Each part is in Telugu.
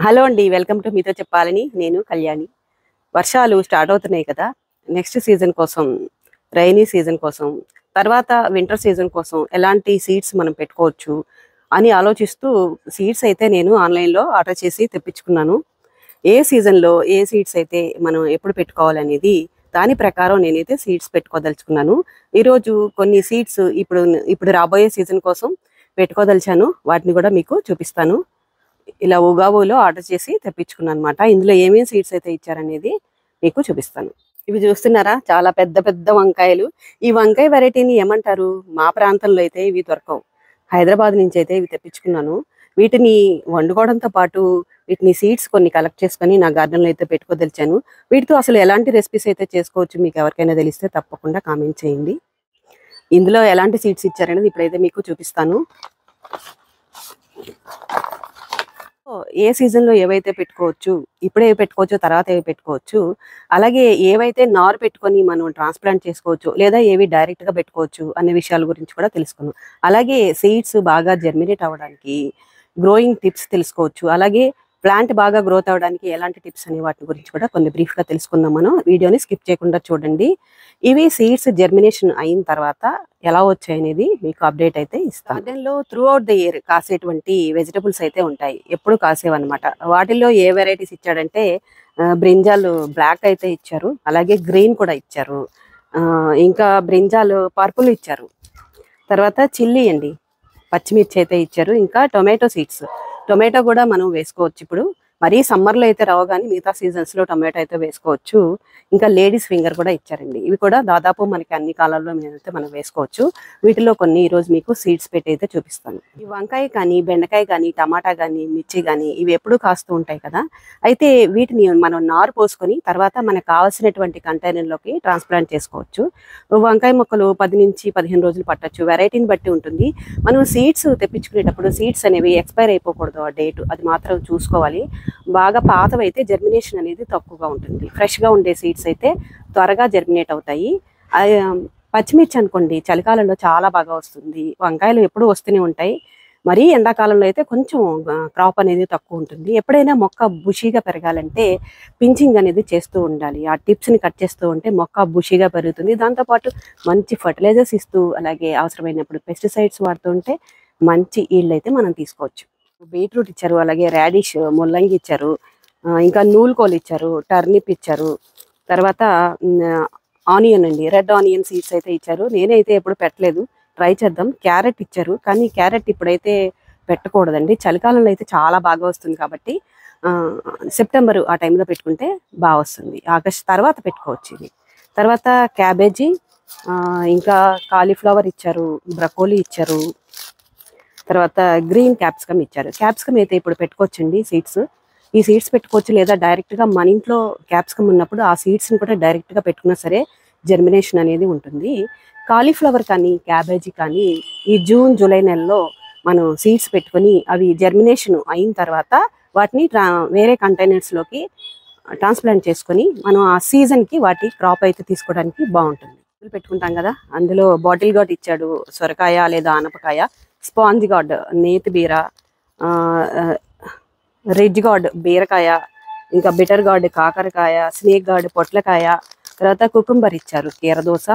హలో అండి, వెల్కమ్ టు మీతో చెప్పాలని. నేను కళ్యాణి. వర్షాలు స్టార్ట్ అవుతున్నాయి కదా. నెక్స్ట్ సీజన్ కోసం, రైనీ సీజన్ కోసం, తర్వాత వింటర్ సీజన్ కోసం ఎలాంటి సీడ్స్ మనం పెట్టుకోవచ్చు అని ఆలోచిస్తూ సీడ్స్ అయితే నేను ఆన్లైన్లో ఆర్డర్ చేసి తెప్పించుకున్నాను. ఏ సీజన్లో ఏ సీడ్స్ అయితే మనం ఎప్పుడు పెట్టుకోవాలనేది దాని ప్రకారం నేనైతే సీడ్స్ పెట్టుకోదలుచుకున్నాను. ఈరోజు కొన్ని సీడ్స్ ఇప్పుడు ఇప్పుడు రాబోయే సీజన్ కోసం పెట్టుకోదలిచాను. వాటిని కూడా మీకు చూపిస్తాను. ఇలా ఉగావోలో ఆర్డర్ చేసి తెప్పించుకున్నాను అనమాట. ఇందులో ఏమేమి సీడ్స్ అయితే ఇచ్చారనేది మీకు చూపిస్తాను. ఇవి చూస్తున్నారా, చాలా పెద్ద పెద్ద వంకాయలు. ఈ వంకాయ వెరైటీని ఏమంటారు? మా ప్రాంతంలో అయితే ఇవి దొరకవు. హైదరాబాద్ నుంచి అయితే ఇవి తెప్పించుకున్నాను. వీటిని వండుకోవడంతో పాటు వీటిని సీడ్స్ కొన్ని కలెక్ట్ చేసుకొని నా గార్డెన్లో అయితే పెట్టుకోదలిచాను. వీటితో అసలు ఎలాంటి రెసిపీస్ అయితే చేసుకోవచ్చు, మీకు ఎవరికైనా తెలిస్తే తప్పకుండా కామెంట్ చేయండి. ఇందులో ఎలాంటి సీడ్స్ ఇచ్చారనేది ఇప్పుడైతే మీకు చూపిస్తాను. ఏ సీజన్లో ఏవైతే పెట్టుకోవచ్చు, ఇప్పుడే పెట్టుకోవచ్చు, తర్వాత ఏవి పెట్టుకోవచ్చు, అలాగే ఏవైతే నారు పెట్టుకొని మనం ట్రాన్స్ప్లాంట్ చేసుకోవచ్చు, లేదా ఏవి డైరెక్ట్గా పెట్టుకోవచ్చు అనే విషయాల గురించి కూడా తెలుసుకున్నాం. అలాగే సీడ్స్ బాగా జర్మినేట్ అవ్వడానికి గ్రోయింగ్ టిప్స్ తెలుసుకోవచ్చు. అలాగే ప్లాంట్ బాగా గ్రోత్ అవ్వడానికి ఎలాంటి టిప్స్ అనే వాటి గురించి కూడా కొన్ని బ్రీఫ్గా తెలుసుకుందాం. మనం వీడియోని స్కిప్ చేయకుండా చూడండి. ఇవి సీడ్స్ జర్మినేషన్ అయిన తర్వాత ఎలా వచ్చాయనేది మీకు అప్డేట్ అయితే ఇస్తాను. గార్డెన్లో త్రూ అవుట్ ద ఇయర్ కాసేటువంటి వెజిటబుల్స్ అయితే ఉంటాయి, ఎప్పుడు కాసేవన్నమాట. వాటిల్లో ఏ వెరైటీస్ ఇచ్చాడంటే బ్రింజాలు బ్లాక్ అయితే ఇచ్చారు, అలాగే గ్రీన్ కూడా ఇచ్చారు, ఇంకా బ్రింజాలు పర్పుల్ ఇచ్చారు, తర్వాత చిల్లీ అండి, పచ్చిమిర్చి అయితే ఇచ్చారు, ఇంకా టొమాటో సీడ్స్. టొమాటో కూడా మనం వేసుకోవచ్చు. ఇప్పుడు మరీ సమ్మర్లో అయితే రావు, కానీ మిగతా సీజన్స్లో టొమాటో అయితే వేసుకోవచ్చు. ఇంకా లేడీస్ ఫింగర్ కూడా ఇచ్చారండి. ఇవి కూడా దాదాపు మనకి అన్ని కాలాల్లో అయితే మనం వేసుకోవచ్చు. వీటిలో కొన్ని ఈరోజు మీకు సీడ్స్ పెట్టి అయితే చూపిస్తాను. ఈ వంకాయ కానీ, బెండకాయ కానీ, టమాటా కానీ, మిర్చి కానీ ఇవి ఎప్పుడు కాస్తూ ఉంటాయి కదా. అయితే వీటిని మనం నారు పోసుకొని తర్వాత మనకు కావాల్సినటువంటి కంటైనర్లోకి ట్రాన్స్ప్లాంట్ చేసుకోవచ్చు. వంకాయ మొక్కలు 10 నుంచి 15 రోజులు పట్టచ్చు, వెరైటీని బట్టి ఉంటుంది. మనం సీడ్స్ తెప్పించుకునేటప్పుడు సీడ్స్ అనేవి ఎక్స్పైర్ అయిపోకూడదు, ఆ డేట్ అది మాత్రం చూసుకోవాలి. బాగా పాతవైతే జర్మినేషన్ అనేది తక్కువగా ఉంటుంది. ఫ్రెష్గా ఉండే సీడ్స్ అయితే త్వరగా జర్మినేట్ అవుతాయి. పచ్చిమిర్చి అనుకోండి, చలికాలంలో చాలా బాగా వస్తుంది. వంకాయలు ఎప్పుడు వస్తూనే ఉంటాయి. మరీ ఎండాకాలంలో అయితే కొంచెం క్రాప్ అనేది తక్కువ ఉంటుంది. ఎప్పుడైనా మొక్క బుషీగా పెరగాలంటే పించింగ్ అనేది చేస్తూ ఉండాలి. ఆ టిప్స్ని కట్ చేస్తూ ఉంటే మొక్క బుషీగా పెరుగుతుంది. దాంతోపాటు మంచి ఫర్టిలైజర్స్ ఇస్తూ, అలాగే అవసరమైనప్పుడు పెస్టిసైడ్స్ వాడుతూ ఉంటే మంచి ఈల్డ్ అయితే మనం తీసుకోవచ్చు. బీట్రూట్ ఇచ్చారు, అలాగే రాడిష్ ముల్లంగి ఇచ్చారు, ఇంకా నూలుకోలు ఇచ్చారు, టర్నిప్ ఇచ్చారు, తర్వాత ఆనియన్ అండి, రెడ్ ఆనియన్ సీడ్స్ అయితే ఇచ్చారు. నేనైతే ఎప్పుడు పెట్టలేదు, ట్రై చేద్దాం. క్యారెట్ ఇచ్చారు, కానీ క్యారెట్ ఇప్పుడైతే పెట్టకూడదండి, చలికాలంలో అయితే చాలా బాగా వస్తుంది. కాబట్టి సెప్టెంబర్ ఆ టైంలో పెట్టుకుంటే బాగా వస్తుంది. ఆగస్ట్ తర్వాత పెట్టుకోవచ్చు ఇది. తర్వాత క్యాబేజీ, ఇంకా కాలీఫ్లవర్ ఇచ్చారు, బ్రకోలీ ఇచ్చారు, తర్వాత గ్రీన్ క్యాప్సికమ్ ఇచ్చారు. క్యాప్సికమ్ అయితే ఇప్పుడు పెట్టుకోవచ్చండి సీడ్స్. ఈ సీడ్స్ పెట్టుకోవచ్చు, లేదా డైరెక్ట్గా మన ఇంట్లో క్యాప్సికమ్ ఉన్నప్పుడు ఆ సీడ్స్ని కూడా డైరెక్ట్గా పెట్టుకున్నా సరే జర్మినేషన్ అనేది ఉంటుంది. కాలీఫ్లవర్ కానీ, క్యాబేజీ కానీ ఈ జూన్ జూలై నెలలో మనం సీడ్స్ పెట్టుకొని అవి జర్మినేషన్ అయిన తర్వాత వాటిని వేరే కంటైనర్స్లోకి ట్రాన్స్ప్లాంట్ చేసుకొని మనం ఆ సీజన్కి వాటి క్రాప్ అయితే తీసుకోవడానికి బాగుంటుంది. పెట్టుకుంటాం కదా, అందులో బాటిల్ గార్డ్ ఇచ్చాడు, సొరకాయ లేదా ఆనపకాయ, స్పాంజ్ గార్డ్ నేతి బీర, రిడ్జ్ గార్డ్ బీరకాయ, ఇంకా బిటర్ గార్డ్ కాకరకాయ, స్నేక్ గార్డ్ పొట్లకాయ, తర్వాత కుకుంబర్ ఇచ్చారు, కీరదోస,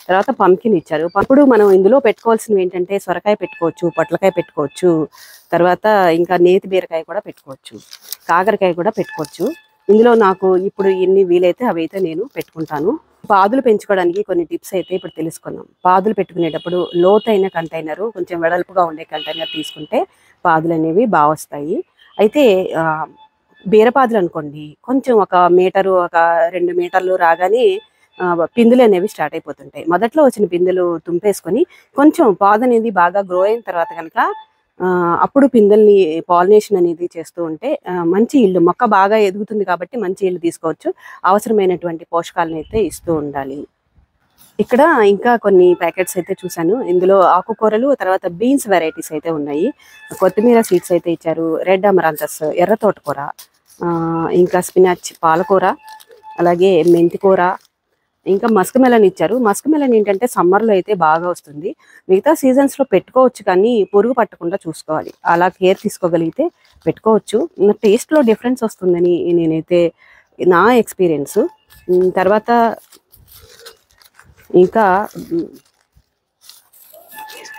తర్వాత పంకిన్ ఇచ్చారు. అప్పుడు మనం ఇందులో పెట్టుకోవాల్సినవి ఏంటంటే సొరకాయ పెట్టుకోవచ్చు, పొట్లకాయ పెట్టుకోవచ్చు, తర్వాత ఇంకా నేతి బీరకాయ కూడా పెట్టుకోవచ్చు, కాకరకాయ కూడా పెట్టుకోవచ్చు. ఇందులో నాకు ఇప్పుడు ఎన్ని వీలైతే అవి అయితే నేను పెట్టుకుంటాను. పాదులు పెంచుకోవడానికి కొన్ని టిప్స్ అయితే ఇప్పుడు తెలుసుకున్నాం. పాదులు పెట్టుకునేటప్పుడు లోతైన కంటైనరు, కొంచెం వెడల్పుగా ఉండే కంటైనర్ తీసుకుంటే పాదులు అనేవి బాగా వస్తాయి. అయితే బీరపాదులు అనుకోండి, కొంచెం 1 మీటరు 2 మీటర్లు రాగానే పిందులు అనేవి స్టార్ట్ అయిపోతుంటాయి. మొదట్లో వచ్చిన పిందులు తుంపేసుకొని కొంచెం పాదు అనేది బాగా గ్రో అయిన తర్వాత కనుక అప్పుడు పిందెల్ని పాలినేషన్ అనేది చేస్తూ ఉంటే మంచి ఈల్డ్, మొక్క బాగా ఎదుగుతుంది కాబట్టి మంచి ఈల్డ్ తీసుకోవచ్చు. అవసరమైనటువంటి పోషకాలను అయితే ఇస్తూ ఉండాలి. ఇక్కడ ఇంకా కొన్ని ప్యాకెట్స్ అయితే చూశాను. ఇందులో ఆకుకూరలు, తర్వాత బీన్స్ వెరైటీస్ అయితే ఉన్నాయి. కొత్తిమీర సీడ్స్ అయితే ఇచ్చారు, రెడ్ అమరాంతస్, ఎర్ర తోటకూర, ఇంకా స్పినాచ్, పాలకూర, అలాగే మెంతికూర, ఇంకా మస్క్ మెలన్ ఇచ్చారు. మస్క్ మెలన్ ఏంటంటే సమ్మర్లో అయితే బాగా వస్తుంది. మిగతా సీజన్స్లో పెట్టుకోవచ్చు కానీ పురుగు పట్టకుండా చూసుకోవాలి. అలా కేర్ తీసుకోగలిగితే పెట్టుకోవచ్చు. టేస్ట్లో డిఫరెన్స్ వస్తుందని నేనైతే నా ఎక్స్పీరియన్స్. తర్వాత ఇంకా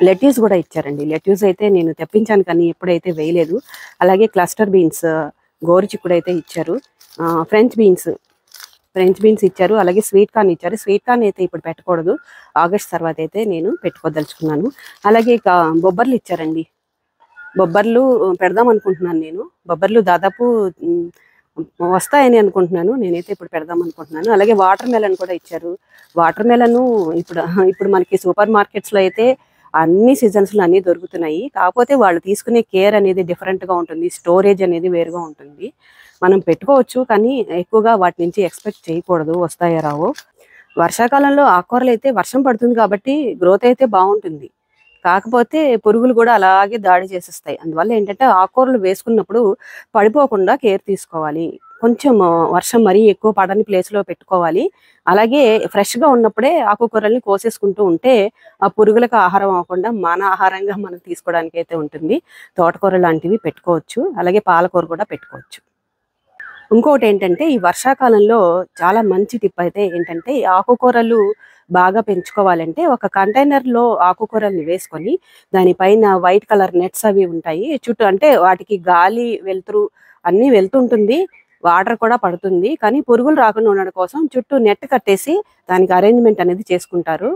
లెట్యూస్ కూడా ఇచ్చారండి. లెట్యూస్ అయితే నేను తెప్పించాను కానీ ఎప్పుడైతే వేయలేదు. అలాగే క్లస్టర్ బీన్స్, గోరుచిక్కుడు అయితే ఇచ్చారు. ఫ్రెంచ్ బీన్స్ ఇచ్చారు. అలాగే స్వీట్ కార్న్ ఇచ్చారు. స్వీట్ కార్న్ అయితే ఇప్పుడు పెట్టకూడదు, ఆగస్ట్ తర్వాత అయితే నేను పెట్టుకోదలుచుకున్నాను. అలాగే బొబ్బర్లు ఇచ్చారండి. బొబ్బర్లు పెడదాం అనుకుంటున్నాను నేను. బొబ్బర్లు దాదాపు వస్తాయని అనుకుంటున్నాను. నేనైతే ఇప్పుడు పెడదాం అనుకుంటున్నాను. అలాగే వాటర్ మెలన్ కూడా ఇచ్చారు. వాటర్ మెలను ఇప్పుడు మనకి సూపర్ మార్కెట్స్లో అయితే అన్ని సీజన్స్లో అన్నీ దొరుకుతున్నాయి. కాకపోతే వాళ్ళు తీసుకునే కేర్ అనేది డిఫరెంట్గా ఉంటుంది. స్టోరేజ్ అనేది వేరుగా ఉంటుంది. మనం పెట్టుకోవచ్చు కానీ ఎక్కువగా వాటి నుంచి ఎక్స్పెక్ట్ చేయకూడదు వస్తాయో రావో. వర్షాకాలంలో ఆకుకూరలు అయితే వర్షం పడుతుంది కాబట్టి గ్రోత్ అయితే బాగుంటుంది. కాకపోతే పురుగులు కూడా అలాగే దాడి చేసేస్తాయి. అందువల్ల ఏంటంటే ఆకుకూరలు వేసుకున్నప్పుడు పడిపోకుండా కేర్ తీసుకోవాలి. కొంచెం వర్షం మరీ ఎక్కువ పడని ప్లేస్లో పెట్టుకోవాలి. అలాగే ఫ్రెష్గా ఉన్నప్పుడే ఆకుకూరల్ని కోసేసుకుంటూ ఉంటే ఆ పురుగులకు ఆహారం అవ్వకుండా మన ఆహారంగా మనం తీసుకోవడానికి అయితే ఉంటుంది. తోటకూర లాంటివి పెట్టుకోవచ్చు. అలాగే పాలకూర కూడా పెట్టుకోవచ్చు. ఇంకొకటి ఏంటంటే ఈ వర్షాకాలంలో చాలా మంచి టిప్ అయితే ఏంటంటే ఆకుకూరలు బాగా పెంచుకోవాలంటే ఒక కంటైనర్లో ఆకుకూరల్ని వేసుకొని దానిపైన వైట్ కలర్ నెట్స్ అవి ఉంటాయి చుట్టూ. అంటే వాటికి గాలి వెలుతురు అన్నీ వెళ్తుంటుంది, వాటర్ కూడా పడుతుంది. కానీ పురుగులు రాకుండా ఉండడం కోసం చుట్టూ నెట్ కట్టేసి దానికి అరేంజ్మెంట్ అనేది చేసుకుంటారు.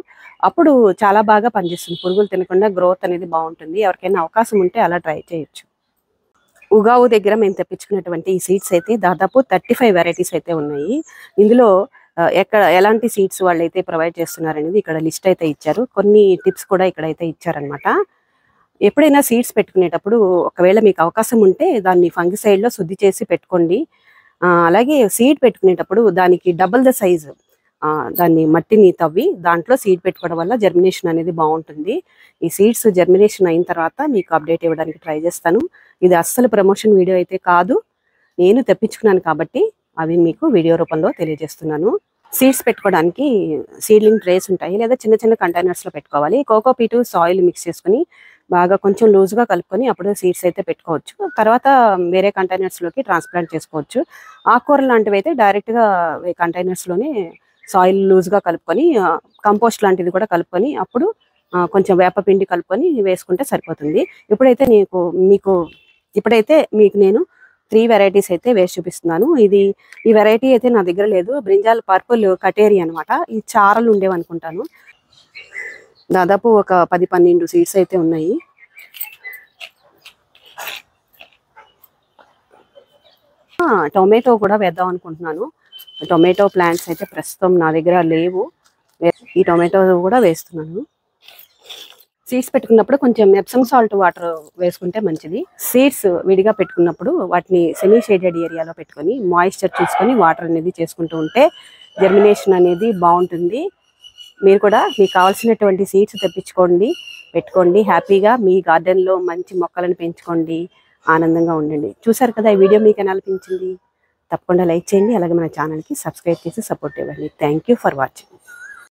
అప్పుడు చాలా బాగా పనిచేస్తుంది. పురుగులు తినకుండా గ్రోత్ అనేది బాగుంటుంది. ఎవరికైనా అవకాశం ఉంటే అలా ట్రై చేయొచ్చు. ఉగావు దగ్గర మేము తెప్పించుకున్నటువంటి ఈ సీడ్స్ అయితే దాదాపు 35 వెరైటీస్ అయితే ఉన్నాయి. ఇందులో ఎలాంటి సీడ్స్ వాళ్ళు అయితే ప్రొవైడ్ చేస్తున్నారనేది ఇక్కడ లిస్ట్ అయితే ఇచ్చారు. కొన్ని టిప్స్ కూడా ఇక్కడైతే ఇచ్చారనమాట. ఎప్పుడైనా సీడ్స్ పెట్టుకునేటప్పుడు ఒకవేళ మీకు అవకాశం ఉంటే దాన్ని ఫంగిసైడ్లో శుద్ధి చేసి పెట్టుకోండి. అలాగే సీడ్ పెట్టుకునేటప్పుడు దానికి డబుల్ ద సైజు దాన్ని మట్టిని తవ్వి దాంట్లో సీడ్ పెట్టుకోవడం వల్ల జర్మినేషన్ అనేది బాగుంటుంది. ఈ సీడ్స్ జర్మినేషన్ అయిన తర్వాత మీకు అప్డేట్ ఇవ్వడానికి ట్రై చేస్తాను. ఇది అస్సలు ప్రమోషన్ వీడియో అయితే కాదు, నేను తెప్పించుకున్నాను కాబట్టి అవి మీకు వీడియో రూపంలో తెలియజేస్తున్నాను. సీడ్స్ పెట్టుకోవడానికి సీడ్లింగ్ ట్రేస్ ఉంటాయి, లేదా చిన్న చిన్న కంటైనర్స్లో పెట్టుకోవాలి. కోకోపీటు సాయిల్ మిక్స్ చేసుకుని బాగా కొంచెం లూజ్గా కలుపుకొని అప్పుడు సీడ్స్ అయితే పెట్టుకోవచ్చు. తర్వాత వేరే కంటైనర్స్లోకి ట్రాన్స్ప్లాంట్ చేసుకోవచ్చు. ఆకుకూరలు లాంటివి అయితే డైరెక్ట్గా కంటైనర్స్లోనే సాయిల్ లూజ్గా కలుపుకొని కంపోస్ట్ లాంటిది కూడా కలుపుకొని అప్పుడు కొంచెం వేపపిండి కలుపుకొని వేసుకుంటే సరిపోతుంది. ఇప్పుడైతే మీకు నేను 3 వెరైటీస్ అయితే వేసి చూపిస్తున్నాను. ఈ వెరైటీ అయితే నా దగ్గర లేదు. బ్రింజాల్ పర్పుల్ కటేరి అనమాట. ఈ చారలు ఉండేవి అనుకుంటాను. దాదాపు ఒక 10-12 సీడ్స్ అయితే ఉన్నాయి. టొమాటో కూడా వేద్దాం అనుకుంటున్నాను. టొమాటో ప్లాంట్స్ అయితే ప్రస్తుతం నా దగ్గర లేవు. ఈ టొమాటో కూడా వేస్తున్నాను. సీడ్స్ పెట్టుకున్నప్పుడు కొంచెం ఎప్సమ్ సాల్ట్ వాటర్ వేసుకుంటే మంచిది. సీడ్స్ విడిగా పెట్టుకున్నప్పుడు వాటిని సెమీ షేడెడ్ ఏరియాలో పెట్టుకొని మాయిశ్చర్ చూసుకొని వాటర్ అనేది చేసుకుంటూ ఉంటే జర్మినేషన్ అనేది బాగుంటుంది. మీరు కూడా మీకు కావాల్సినటువంటి సీడ్స్ తెప్పించుకోండి, పెట్టుకోండి. హ్యాపీగా మీ గార్డెన్లో మంచి మొక్కలను పెంచుకోండి, ఆనందంగా ఉండండి. చూసారు కదా, ఈ వీడియో మీకు ఎలా అనిపించింది? తప్పకుండా లైక్ చేయండి. అలాగే మన ఛానల్కి సబ్స్క్రైబ్ చేసి సపోర్ట్ ఇవ్వండి. Thank you for watching.